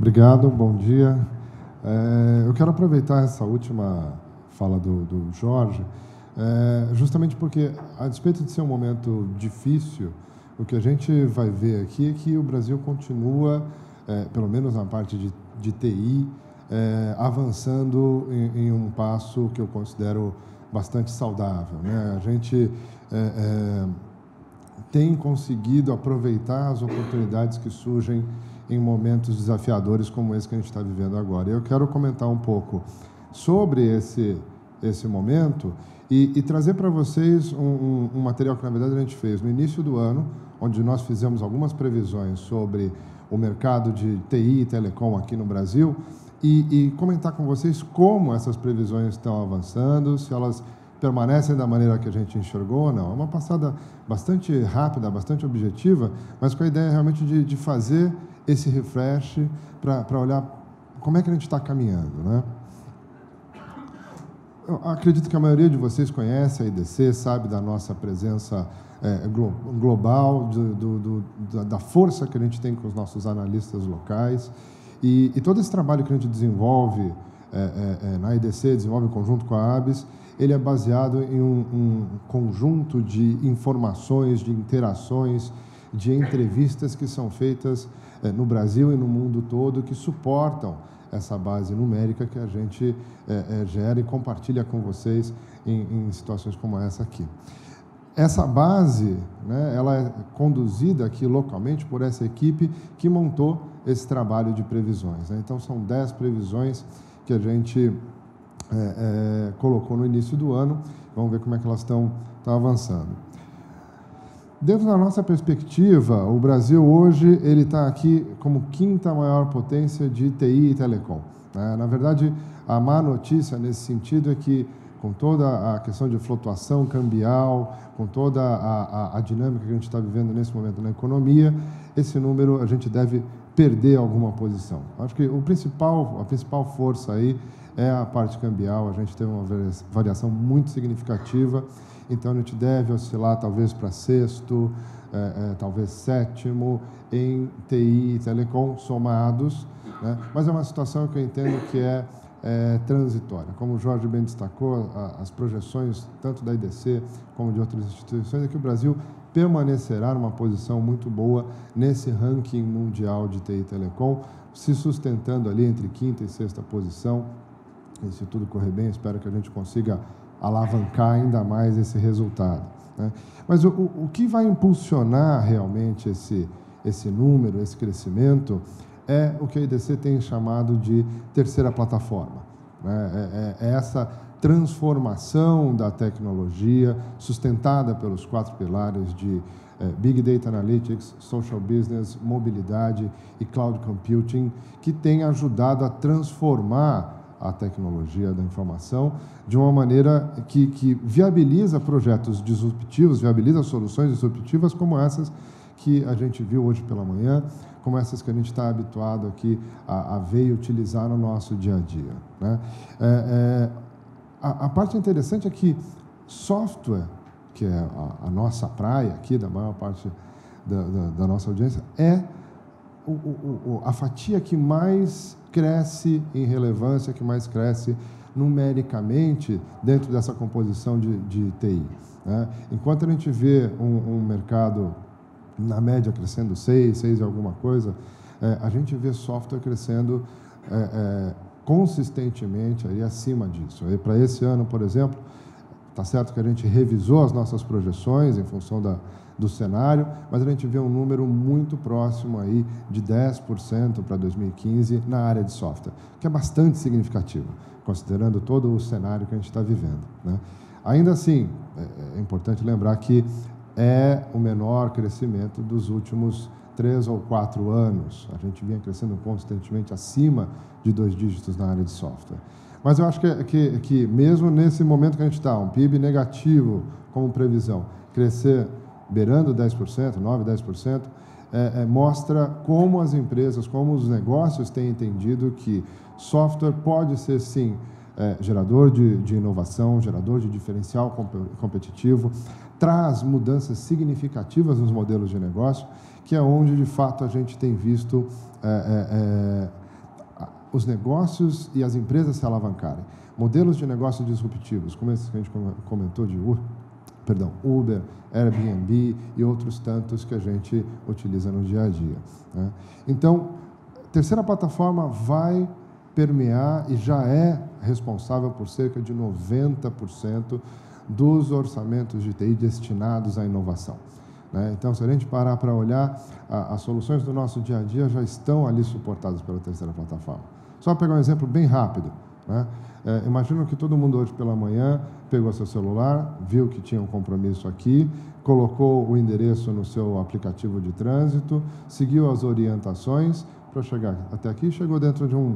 Obrigado, bom dia. Eu quero aproveitar essa última fala do Jorge, justamente porque, a despeito de ser um momento difícil, o que a gente vai ver aqui é que o Brasil continua, pelo menos na parte de TI, avançando em um passo que eu considero bastante saudável, né? A gente tem conseguido aproveitar as oportunidades que surgem em momentos desafiadores como esse que a gente está vivendo agora. Eu quero comentar um pouco sobre esse momento e trazer para vocês um material que, na verdade, a gente fez no início do ano, onde nós fizemos algumas previsões sobre o mercado de TI e telecom aqui no Brasil e comentar com vocês como essas previsões estão avançando, se elas permanecem da maneira que a gente enxergou ou não. É uma passada bastante rápida, bastante objetiva, mas com a ideia realmente de fazer esse refresh para olhar como é que a gente está caminhando, né? Eu acredito que a maioria de vocês conhece a IDC, sabe da nossa presença global, da força que a gente tem com os nossos analistas locais, e todo esse trabalho que a gente desenvolve na IDC, desenvolve em conjunto com a ABS, ele é baseado em um conjunto de informações, de interações, de entrevistas que são feitas no Brasil e no mundo todo, que suportam essa base numérica que a gente gera e compartilha com vocês em situações como essa aqui. Essa base, né, ela é conduzida aqui localmente por essa equipe que montou esse trabalho de previsões, né? Então, são 10 previsões que a gente colocou no início do ano. Vamos ver como é que elas estão avançando. Dentro da nossa perspectiva, o Brasil hoje ele está aqui como quinta maior potência de TI e telecom, né? Na verdade, a má notícia nesse sentido é que, com toda a questão de flutuação cambial, com toda a dinâmica que a gente está vivendo nesse momento na economia, esse número a gente deve perder alguma posição. Acho que a principal força aí é a parte cambial. A gente teve uma variação muito significativa, então a gente deve oscilar talvez para sexto, talvez sétimo em TI e telecom somados, né? Mas é uma situação que eu entendo que é transitória. Como o Jorge bem destacou, as projeções tanto da IDC como de outras instituições é que o Brasil permanecerá numa posição muito boa nesse ranking mundial de TI e telecom, se sustentando ali entre quinta e sexta posição. E se tudo correr bem, espero que a gente consiga alavancar ainda mais esse resultado, né? Mas o que vai impulsionar realmente esse número, esse crescimento, é o que a IDC tem chamado de terceira plataforma, né? Essa transformação da tecnologia sustentada pelos 4 pilares de Big Data Analytics, Social Business, Mobilidade e Cloud Computing, que tem ajudado a transformar a tecnologia da informação de uma maneira que viabiliza projetos disruptivos, viabiliza soluções disruptivas como essas que a gente viu hoje pela manhã, como essas que a gente está habituado aqui a ver e utilizar no nosso dia a dia, né? A parte interessante é que software, que é a nossa praia aqui, da maior parte da nossa audiência, é a fatia que mais cresce em relevância, que mais cresce numericamente dentro dessa composição de TI, né? Enquanto a gente vê um mercado, na média, crescendo 6 e alguma coisa, a gente vê software crescendo consistentemente aí acima disso. Para esse ano, por exemplo, está certo que a gente revisou as nossas projeções em função do cenário, mas a gente vê um número muito próximo aí de 10% para 2015 na área de software, que é bastante significativo, considerando todo o cenário que a gente está vivendo, né? Ainda assim, é importante lembrar que é o menor crescimento dos últimos 3 ou 4 anos. A gente vinha crescendo constantemente acima de 2 dígitos na área de software. Mas eu acho que mesmo nesse momento que a gente está, um PIB negativo como previsão, crescer beirando 10%, 9%, 10%, mostra como as empresas, como os negócios têm entendido que software pode ser, sim, gerador de inovação, gerador de diferencial competitivo, traz mudanças significativas nos modelos de negócio, que é onde, de fato, a gente tem visto os negócios e as empresas se alavancarem. Modelos de negócio disruptivos, como esse que a gente comentou de Uber, Airbnb e outros tantos que a gente utiliza no dia a dia, né? Então, a terceira plataforma vai permear e já é responsável por cerca de 90% dos orçamentos de TI destinados à inovação, né? Então, se a gente parar para olhar, as soluções do nosso dia a dia já estão ali suportadas pela terceira plataforma. Só pegar um exemplo bem rápido, né? Imagino que todo mundo hoje pela manhã pegou seu celular, viu que tinha um compromisso aqui, colocou o endereço no seu aplicativo de trânsito, seguiu as orientações para chegar até aqui, chegou dentro de um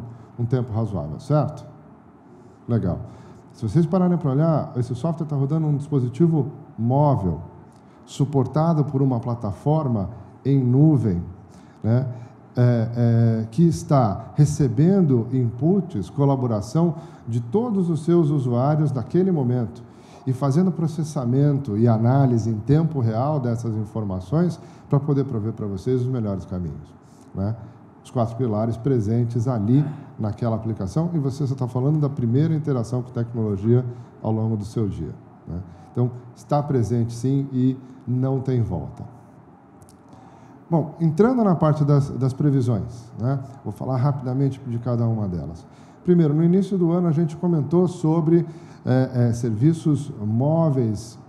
tempo razoável, certo? Legal. Se vocês pararem para olhar, esse software está rodando um dispositivo móvel, suportado por uma plataforma em nuvem, né? Que está recebendo inputs, colaboração de todos os seus usuários naquele momento e fazendo processamento e análise em tempo real dessas informações para poder prover para vocês os melhores caminhos, né? Os 4 pilares presentes ali naquela aplicação, e você só está falando da primeira interação com tecnologia ao longo do seu dia, né? Então, está presente sim e não tem volta. Bom, entrando na parte das previsões, né? Vou falar rapidamente de cada uma delas. Primeiro, no início do ano, a gente comentou sobre serviços móveis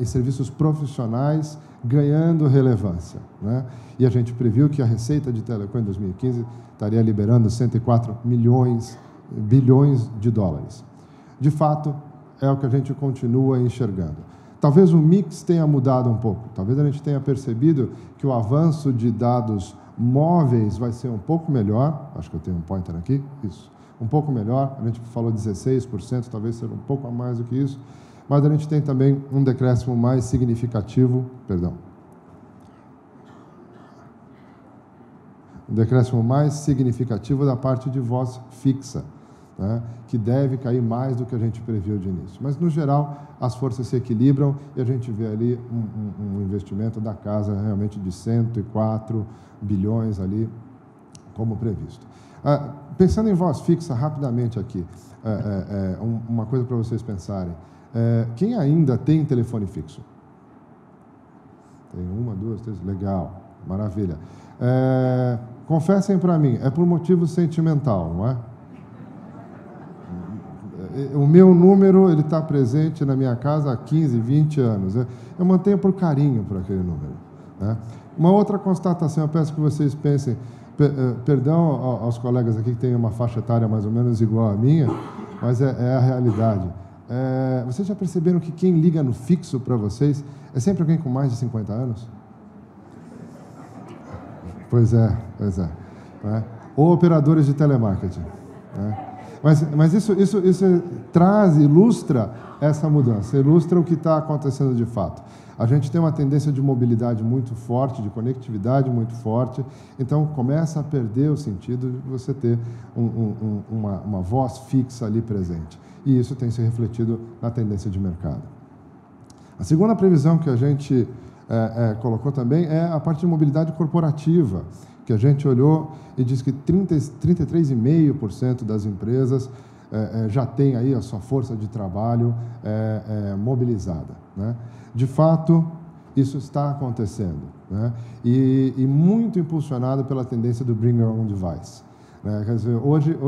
e serviços profissionais ganhando relevância, né? E a gente previu que a receita de telecom em 2015 estaria liberando 104 bilhões de dólares. De fato, é o que a gente continua enxergando. Talvez o mix tenha mudado um pouco. Talvez a gente tenha percebido que o avanço de dados móveis vai ser um pouco melhor. Acho que eu tenho um pointer aqui. Isso. Um pouco melhor. A gente falou 16%, talvez seja um pouco a mais do que isso. Mas a gente tem também um decréscimo mais significativo. Um decréscimo mais significativo da parte de voz fixa, né? Que deve cair mais do que a gente previu de início. Mas, no geral, as forças se equilibram e a gente vê ali um investimento da casa realmente de 104 bilhões ali, como previsto. Pensando em voz fixa, rapidamente aqui, uma coisa para vocês pensarem. Quem ainda tem telefone fixo? Tem 1, 2, 3, legal, maravilha. Confessem para mim, é por motivo sentimental, não é? O meu número, ele está presente na minha casa há 15, 20 anos. Eu mantenho por carinho por aquele número, né? Uma outra constatação, eu peço que vocês pensem, perdão aos colegas aqui que têm uma faixa etária mais ou menos igual à minha, mas é a realidade. Vocês já perceberam que quem liga no fixo para vocês é sempre alguém com mais de 50 anos? Pois é. Né? Ou operadores de telemarketing, né? Mas isso ilustra essa mudança, ilustra o que está acontecendo de fato. A gente tem uma tendência de mobilidade muito forte, de conectividade muito forte, então começa a perder o sentido de você ter uma voz fixa ali presente. E isso tem se refletido na tendência de mercado. A segunda previsão que a gente colocou também é a parte de mobilidade corporativa, que a gente olhou e diz que 33,5% das empresas já tem aí a sua força de trabalho mobilizada, né? De fato, isso está acontecendo, né? E muito impulsionado pela tendência do Bring Your Own Device, né? Quer dizer, hoje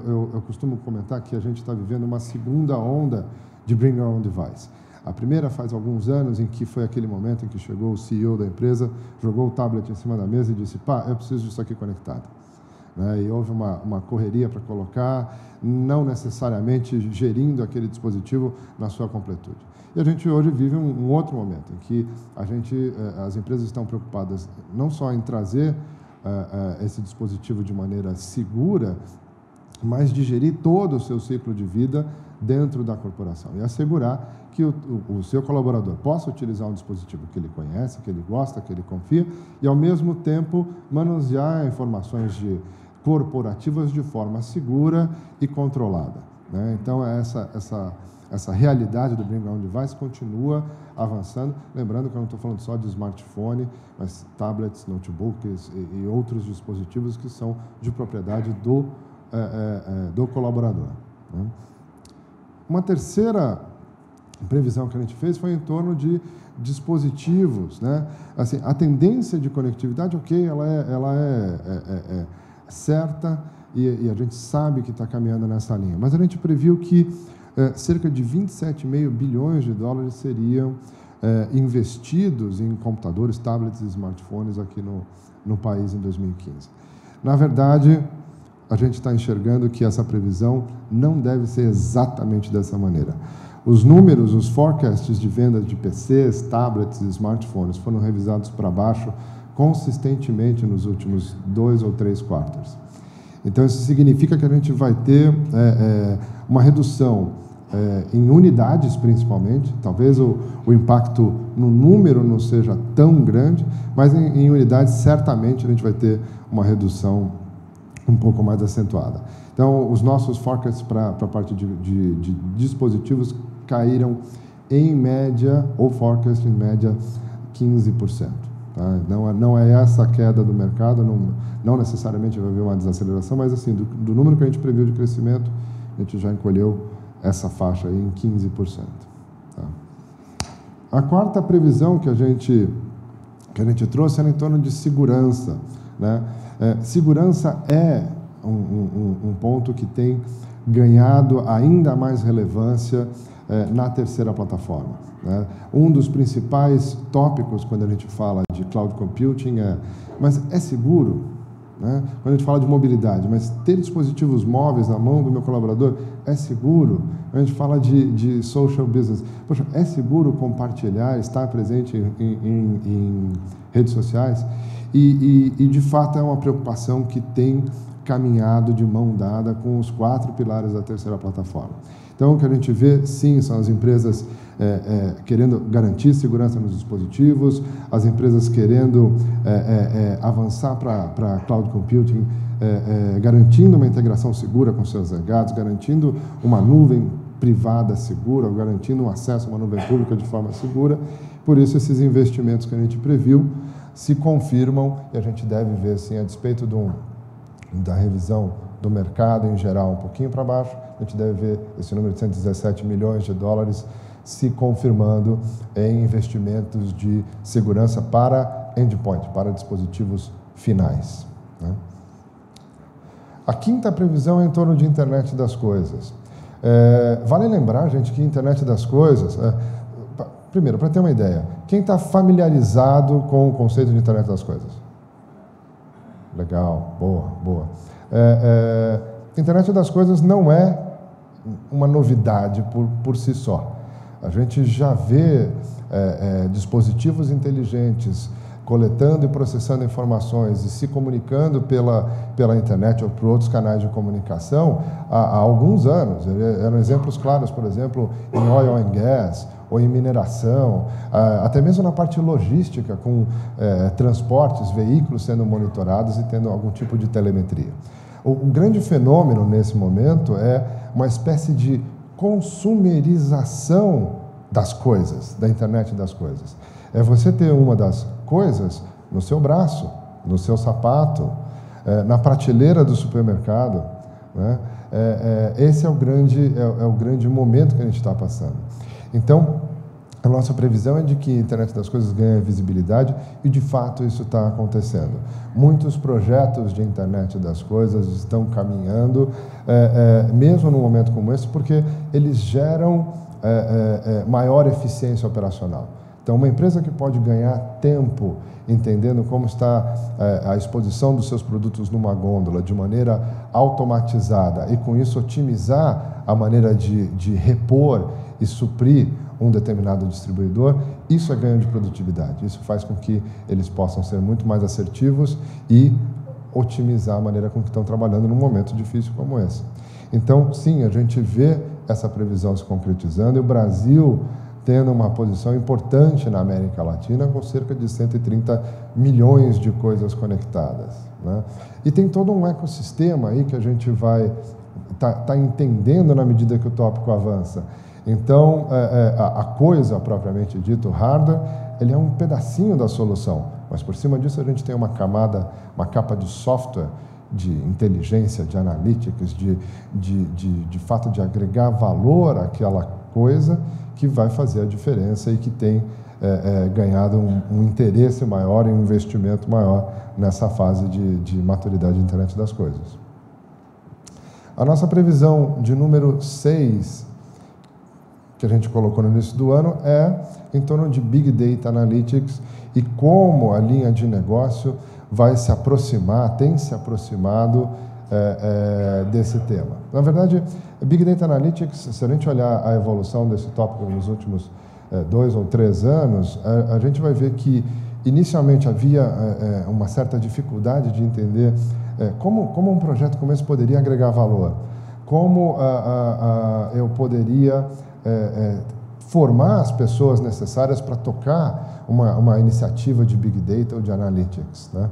eu costumo comentar que a gente está vivendo uma segunda onda de Bring Your Own Device. A primeira faz alguns anos, em que foi aquele momento em que chegou o CEO da empresa, jogou o tablet em cima da mesa e disse: pá, eu preciso disso aqui conectado, né? E houve uma correria para colocar, não necessariamente gerindo aquele dispositivo na sua completude. E a gente hoje vive um outro momento, em que as empresas estão preocupadas não só em trazer esse dispositivo de maneira segura, mas de gerir todo o seu ciclo de vida dentro da corporação e assegurar que o seu colaborador possa utilizar um dispositivo que ele conhece, que ele gosta, que ele confia, e, ao mesmo tempo, manusear informações corporativas de forma segura e controlada, né? Então, essa essa realidade do Bring Your Own Device continua avançando. Lembrando que eu não estou falando só de smartphone, mas tablets, notebooks e outros dispositivos que são de propriedade do colaborador, né? Uma terceira previsão que a gente fez foi em torno de dispositivos, né? Assim, a tendência de conectividade, ok, ela é certa e a gente sabe que está caminhando nessa linha, mas a gente previu que cerca de 27,5 bilhões de dólares seriam investidos em computadores, tablets e smartphones aqui no país em 2015. Na verdade, a gente está enxergando que essa previsão não deve ser exatamente dessa maneira. Os números, os forecasts de vendas de PCs, tablets e smartphones foram revisados para baixo consistentemente nos últimos 2 ou 3 quartos. Então, isso significa que a gente vai ter uma redução em unidades, principalmente. Talvez o impacto no número não seja tão grande, mas em unidades, certamente, a gente vai ter uma redução um pouco mais acentuada. Então, os nossos forecasts para a parte de dispositivos caíram em média, ou forecast em média, 15%. Tá? Não é essa a queda do mercado, não necessariamente vai haver uma desaceleração, mas assim, do número que a gente previu de crescimento, a gente já encolheu essa faixa aí em 15%. Tá? A quarta previsão que a gente trouxe era em torno de segurança, né? Segurança é um ponto que tem ganhado ainda mais relevância na terceira plataforma, né? Um dos principais tópicos quando a gente fala de cloud computing mas é seguro, né? Quando a gente fala de mobilidade, mas ter dispositivos móveis na mão do meu colaborador é seguro. Quando a gente fala de social business, poxa, é seguro compartilhar, estar presente em redes sociais? E, de fato, é uma preocupação que tem caminhado de mão dada com os 4 pilares da terceira plataforma. Então, o que a gente vê, sim, são as empresas querendo garantir segurança nos dispositivos, as empresas querendo avançar para cloud computing, garantindo uma integração segura com seus legados, garantindo uma nuvem privada segura, garantindo um acesso a uma nuvem pública de forma segura. Por isso, esses investimentos que a gente previu se confirmam e a gente deve ver, sim, a despeito da revisão do mercado em geral um pouquinho para baixo, a gente deve ver esse número de 117 milhões de dólares se confirmando em investimentos de segurança para endpoint, para dispositivos finais, né? A quinta previsão é em torno de internet das coisas. Vale lembrar, gente, que internet das coisas... Primeiro, para ter uma ideia, quem está familiarizado com o conceito de internet das coisas? Legal, boa. Internet das coisas não é uma novidade por si só. A gente já vê dispositivos inteligentes coletando e processando informações e se comunicando pela internet ou por outros canais de comunicação há alguns anos. Eram exemplos claros, por exemplo, em oil and gas, ou em mineração, até mesmo na parte logística, com transportes, veículos sendo monitorados e tendo algum tipo de telemetria. O grande fenômeno nesse momento é uma espécie de consumerização das coisas, da internet das coisas. É você ter uma das coisas no seu braço, no seu sapato, na prateleira do supermercado, né? Esse é o grande momento que a gente está passando. Então, a nossa previsão é de que a internet das coisas ganhe visibilidade e, de fato, isso está acontecendo. Muitos projetos de internet das coisas estão caminhando, mesmo num momento como esse, porque eles geram maior eficiência operacional. Então, uma empresa que pode ganhar tempo entendendo como está a exposição dos seus produtos numa gôndola de maneira automatizada e, com isso, otimizar a maneira de repor e suprir um determinado distribuidor, isso é ganho de produtividade. Isso faz com que eles possam ser muito mais assertivos e otimizar a maneira com que estão trabalhando num momento difícil como esse. Então, sim, a gente vê essa previsão se concretizando e o Brasil tendo uma posição importante na América Latina, com cerca de 130 milhões de coisas conectadas, né? E tem todo um ecossistema aí que a gente vai tá entendendo na medida que o tópico avança. Então, a coisa propriamente dita, o hardware, ele é um pedacinho da solução, mas por cima disso a gente tem uma capa de software, de inteligência, de analytics, de fato de agregar valor àquela coisa que vai fazer a diferença e que tem ganhado um interesse maior e um investimento maior nessa fase de maturidade da internet das coisas. A nossa previsão de número 6, que a gente colocou no início do ano, é em torno de Big Data Analytics e como a linha de negócio vai se aproximar, tem se aproximado desse tema. Na verdade, Big Data Analytics, se a gente olhar a evolução desse tópico nos últimos 2 ou 3 anos, a gente vai ver que inicialmente havia uma certa dificuldade de entender como um projeto como esse poderia agregar valor, como eu poderia formar as pessoas necessárias para tocar uma iniciativa de Big Data ou de Analytics, né?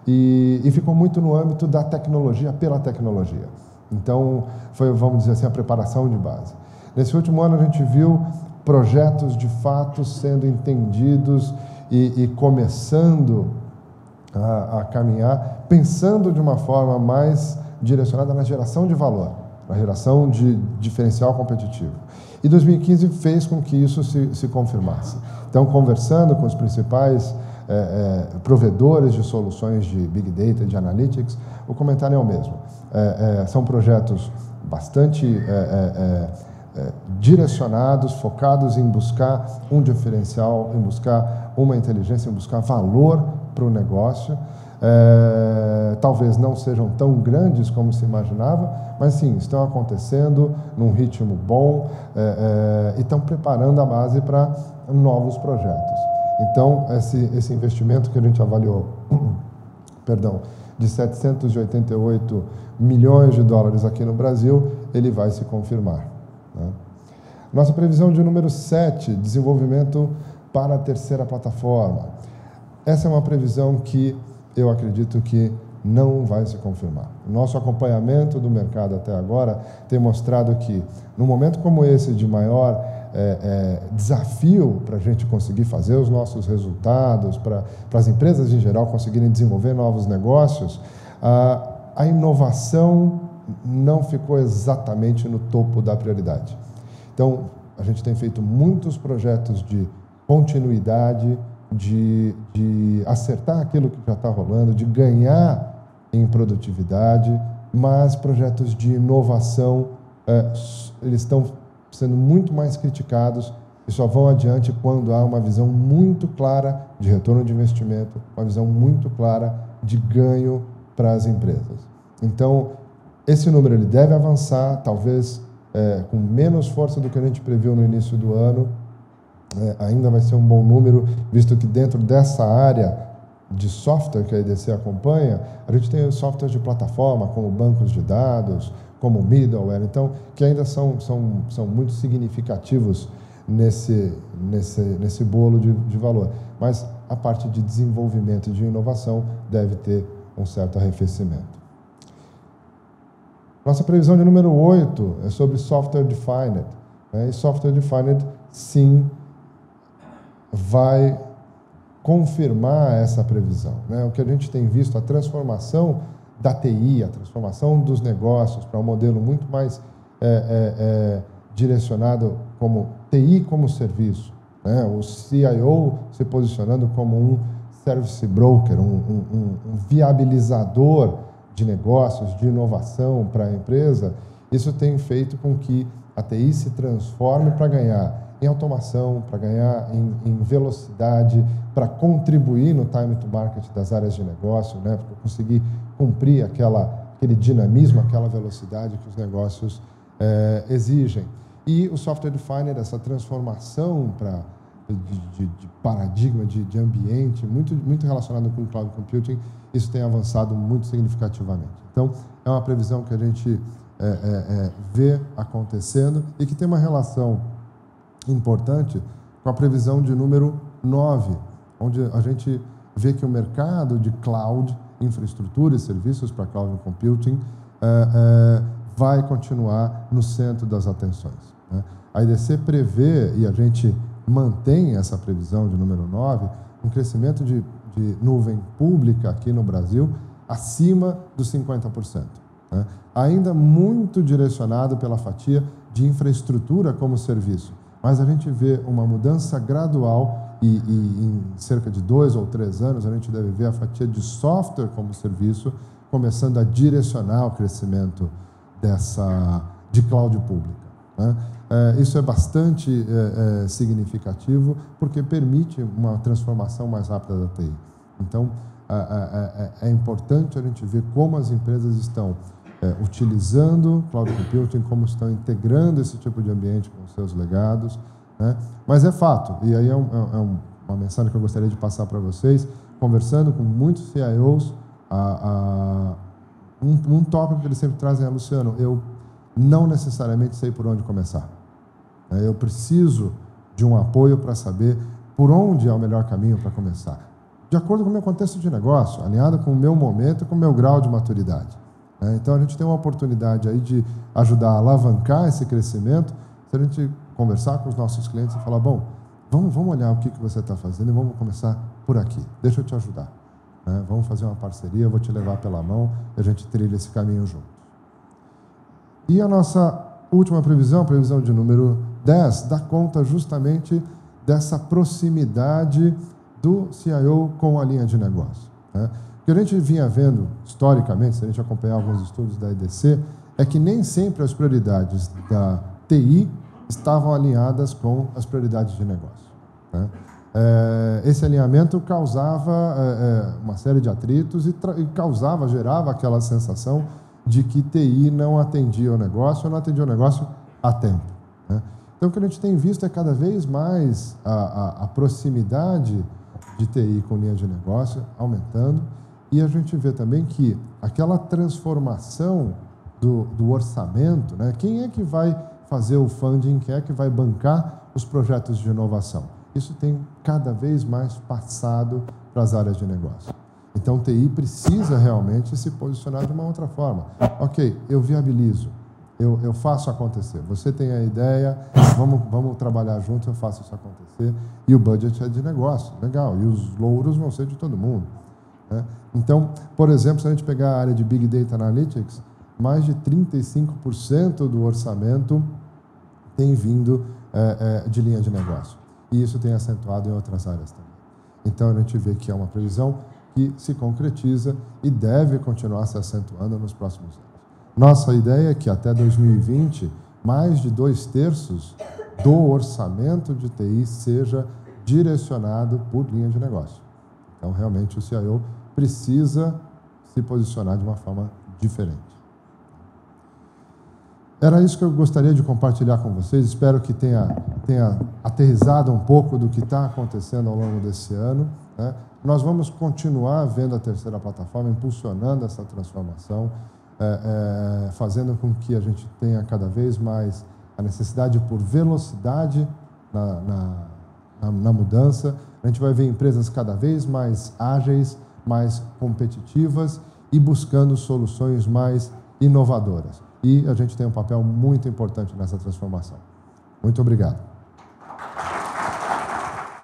E ficou muito no âmbito da tecnologia pela tecnologia. Então, foi, vamos dizer assim, a preparação de base. Nesse último ano, a gente viu projetos, de fato, sendo entendidos e começando a caminhar, pensando de uma forma mais direcionada na geração de valor, na geração de diferencial competitivo. E 2015 fez com que isso se confirmasse. Então, conversando com os principais provedores de soluções de Big Data, de Analytics, o comentário é o mesmo. São projetos bastante direcionados, focados em buscar um diferencial, em buscar uma inteligência, em buscar valor para o negócio. Talvez não sejam tão grandes como se imaginava, mas sim, estão acontecendo num ritmo bom e estão preparando a base para novos projetos. Então, esse investimento que a gente avaliou, de 788 milhões de dólares aqui no Brasil, ele vai se confirmar, né? Nossa previsão de número 7, desenvolvimento para a terceira plataforma. Essa é uma previsão que eu acredito que não vai se confirmar. O nosso acompanhamento do mercado até agora tem mostrado que, num momento como esse de maior desafio para a gente conseguir fazer os nossos resultados, para as empresas em geral conseguirem desenvolver novos negócios, a inovação não ficou exatamente no topo da prioridade. Então, a gente tem feito muitos projetos de continuidade, de acertar aquilo que já está rolando, de ganhar em produtividade, mas projetos de inovação, eles estão sendo muito mais criticados e só vão adiante quando há uma visão muito clara de retorno de investimento, uma visão muito clara de ganho para as empresas. Então, esse número ele deve avançar, talvez com menos força do que a gente previu no início do ano. Ainda vai ser um bom número, visto que dentro dessa área de software que a EDC acompanha, a gente tem softwares de plataforma, como bancos de dados, como middleware, então, que ainda são muito significativos nesse bolo de valor. Mas a parte de desenvolvimento e de inovação deve ter um certo arrefecimento. Nossa previsão de número 8 é sobre Software Defined, né? E Software Defined, sim, vai confirmar essa previsão, né? O que a gente tem visto, a transformação da TI, a transformação dos negócios para um modelo muito mais direcionado como TI como serviço, né? O CIO se posicionando como um service broker, um viabilizador de negócios, de inovação para a empresa. Isso tem feito com que a TI se transforme para ganhar em automação, para ganhar em velocidade, para contribuir no time to market das áreas de negócio, né, para conseguir cumprir aquele dinamismo, aquela velocidade que os negócios exigem. E o Software Defined, essa transformação de paradigma, de ambiente, muito relacionado com o Cloud Computing, isso tem avançado muito significativamente. Então, é uma previsão que a gente vê acontecendo e que tem uma relação importante com a previsão de número 9, onde a gente vê que o mercado de cloud, infraestrutura e serviços para cloud computing vai continuar no centro das atenções. né? A IDC prevê, e a gente mantém essa previsão de número 9, um crescimento de nuvem pública aqui no Brasil acima dos 50%. Né? Ainda muito direcionado pela fatia de infraestrutura como serviço, mas a gente vê uma mudança gradual e em cerca de 2 ou 3 anos a gente deve ver a fatia de software como serviço começando a direcionar o crescimento de cloud pública. Né? Isso é bastante significativo porque permite uma transformação mais rápida da TI. Então, é importante a gente ver como as empresas estão utilizando cloud computing, como estão integrando esse tipo de ambiente com os seus legados, né? Mas é fato, e aí uma mensagem que eu gostaria de passar para vocês, conversando com muitos CIOs, um tópico que eles sempre trazem é: Luciano, eu não necessariamente sei por onde começar. Eu preciso de um apoio para saber por onde é o melhor caminho para começar, de acordo com o meu contexto de negócio, alinhado com o meu momento e com o meu grau de maturidade. Então, a gente tem uma oportunidade aí de ajudar a alavancar esse crescimento, se a gente conversar com os nossos clientes e falar: bom, vamos olhar o que você está fazendo e vamos começar por aqui, deixa eu te ajudar. Vamos fazer uma parceria, eu vou te levar pela mão e a gente trilha esse caminho juntos. E a nossa última previsão, a previsão de número 10, dá conta justamente dessa proximidade do CIO com a linha de negócio. O que a gente vinha vendo historicamente, se a gente acompanhar alguns estudos da IDC, é que nem sempre as prioridades da TI estavam alinhadas com as prioridades de negócio. Esse alinhamento causava uma série de atritos e gerava aquela sensação de que TI não atendia o negócio ou não atendia o negócio a tempo. Então, o que a gente tem visto é cada vez mais a proximidade de TI com linha de negócio aumentando, e a gente vê também que aquela transformação do orçamento, quem é que vai fazer o funding, quem é que vai bancar os projetos de inovação? Isso tem cada vez mais passado para as áreas de negócio. Então, TI precisa realmente se posicionar de uma outra forma. Ok, eu viabilizo, eu faço acontecer. Você tem a ideia, vamos trabalhar juntos, eu faço isso acontecer. E o budget é de negócio, legal. E os louros vão ser de todo mundo. Então, por exemplo, se a gente pegar a área de Big Data Analytics, mais de 35% do orçamento tem vindo de linha de negócio. E isso tem acentuado em outras áreas também. Então, a gente vê que é uma previsão que se concretiza e deve continuar se acentuando nos próximos anos. Nossa ideia é que até 2020, mais de 2/3 do orçamento de TI seja direcionado por linha de negócio. Então, realmente, o CIO precisa se posicionar de uma forma diferente. Era isso que eu gostaria de compartilhar com vocês. Espero que tenha aterrissado um pouco do que está acontecendo ao longo desse ano. Nós vamos continuar vendo a terceira plataforma, impulsionando essa transformação, fazendo com que a gente tenha cada vez mais a necessidade por velocidade na mudança. A gente vai ver empresas cada vez mais ágeis, mais competitivas e buscando soluções mais inovadoras. E a gente tem um papel muito importante nessa transformação. Muito obrigado.